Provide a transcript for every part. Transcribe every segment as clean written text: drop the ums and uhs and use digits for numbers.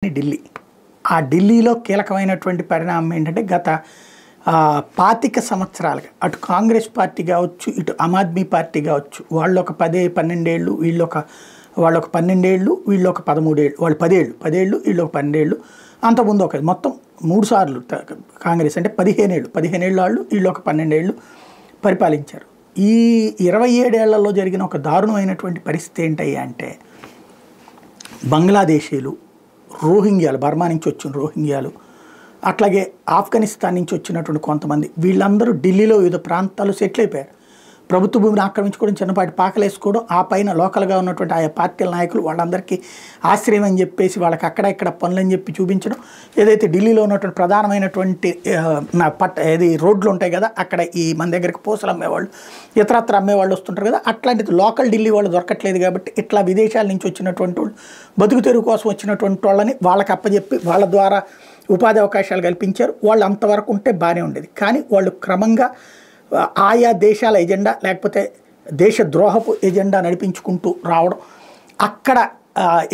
రాజధాని ఢిల్లీ. ఆ ఢిల్లీలో కీలకమైనటువంటి పరిణామం ఏంటంటే గత 25 సంవత్సరాలుగా అటు కాంగ్రెస్ పార్టీ కావచ్చు, ఇటు ఆమ్ ఆద్మీ పార్టీ కావచ్చు, వాళ్ళు ఒక 12 ఏళ్ళు, వాళ్ళొక 12 ఏళ్ళు, వీళ్ళొక 13 ఏళ్ళు, వాళ్ళు 10 ఏళ్ళు, వీళ్ళొక 12 ఏళ్ళు, అంతకుముందు ఒక మొత్తం 3 సార్లు కాంగ్రెస్ అంటే 15 ఏళ్ళు వాళ్ళు, వీళ్ళొక 12 ఏళ్ళు పరిపాలించారు. ఈ 27 ఏళ్లలో జరిగిన ఒక దారుణమైనటువంటి పరిస్థితి ఏంటయ్యా అంటే బంగ్లాదేశీలు, రోహింగ్యాలు, బర్మా నుంచి వచ్చిన రోహింగ్యాలు, అట్లాగే ఆఫ్ఘనిస్తాన్ నుంచి వచ్చినటువంటి కొంతమంది, వీళ్ళందరూ ఢిల్లీలో వివిధ ప్రాంతాలు సెటిల్ అయిపోయారు. ప్రభుత్వ భూమిని ఆక్రమించుకోవడం, చిన్నపాటి పాకలేసుకోవడం, ఆ పైన లోకల్గా ఉన్నటువంటి ఆయా పార్టీల నాయకులు వాళ్ళందరికీ ఆశ్రయం అని చెప్పేసి వాళ్ళకి అక్కడ ఇక్కడ పనులని చెప్పి చూపించడం, ఏదైతే ఢిల్లీలో ఉన్నటువంటి ప్రధానమైనటువంటి రోడ్లు ఉంటాయి కదా, అక్కడ ఈ మన దగ్గరికి పూసలు అమ్మేవాళ్ళు, ఇతరత్ర అమ్మేవాళ్ళు వస్తుంటారు కదా, అట్లాంటిది లోకల్ ఢిల్లీ వాళ్ళు దొరకట్లేదు కాబట్టి ఇట్లా విదేశాల నుంచి వచ్చినటువంటి వాళ్ళు, బతుకు తెరువు కోసం వచ్చినటువంటి వాళ్ళని వాళ్ళకి అప్పచెప్పి వాళ్ళ ద్వారా ఉపాధి అవకాశాలు కల్పించారు. వాళ్ళు అంతవరకు ఉంటే బాగానే ఉండేది. కానీ వాళ్ళు క్రమంగా ఆయా దేశాల ఎజెండా లేకపోతే దేశ ద్రోహపు ఎజెండా నడిపించుకుంటూ రావడం, అక్కడ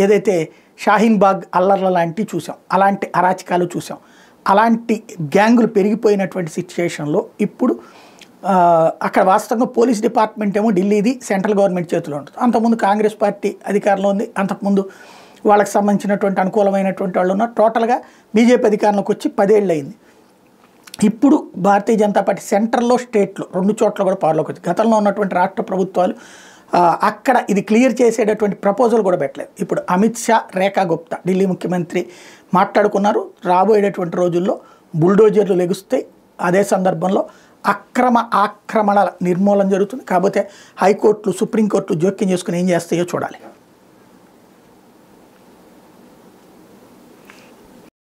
ఏదైతే షాహీన్ బాగ్ అల్లర్ల లాంటివి చూసాం, అలాంటి అరాచకాలు చూసాం, అలాంటి గ్యాంగులు పెరిగిపోయినటువంటి సిచ్యుయేషన్లో ఇప్పుడు అక్కడ వాస్తవంగా పోలీస్ డిపార్ట్మెంట్ ఏమో ఢిల్లీది సెంట్రల్ గవర్నమెంట్ చేతిలో ఉంటుంది. అంతకుముందు కాంగ్రెస్ పార్టీ అధికారంలో ఉంది, అంతకుముందు వాళ్ళకి సంబంధించినటువంటి అనుకూలమైనటువంటి వాళ్ళు ఉన్నారు. టోటల్గా బీజేపీ అధికారంలోకి వచ్చి 10 ఏళ్ళు అయింది. ఇప్పుడు భారతీయ జనతా పార్టీ సెంట్రల్లో, స్టేట్లో 2 చోట్ల కూడా పవర్లోకి వచ్చింది. గతంలో ఉన్నటువంటి రాష్ట్ర ప్రభుత్వాలు అక్కడ ఇది క్లియర్ చేసేటటువంటి ప్రపోజల్ కూడా పెట్టలేదు. ఇప్పుడు అమిత్ షా, రేఖా గుప్తా ఢిల్లీ ముఖ్యమంత్రి మాట్లాడుకున్నారు. రాబోయేటటువంటి రోజుల్లో బుల్డోజర్లు లెగుస్తాయి. అదే సందర్భంలో ఆక్రమణల నిర్మూలన జరుగుతుంది. కాకపోతే హైకోర్టులు, సుప్రీంకోర్టులు జోక్యం చేసుకుని ఏం చేస్తాయో చూడాలి.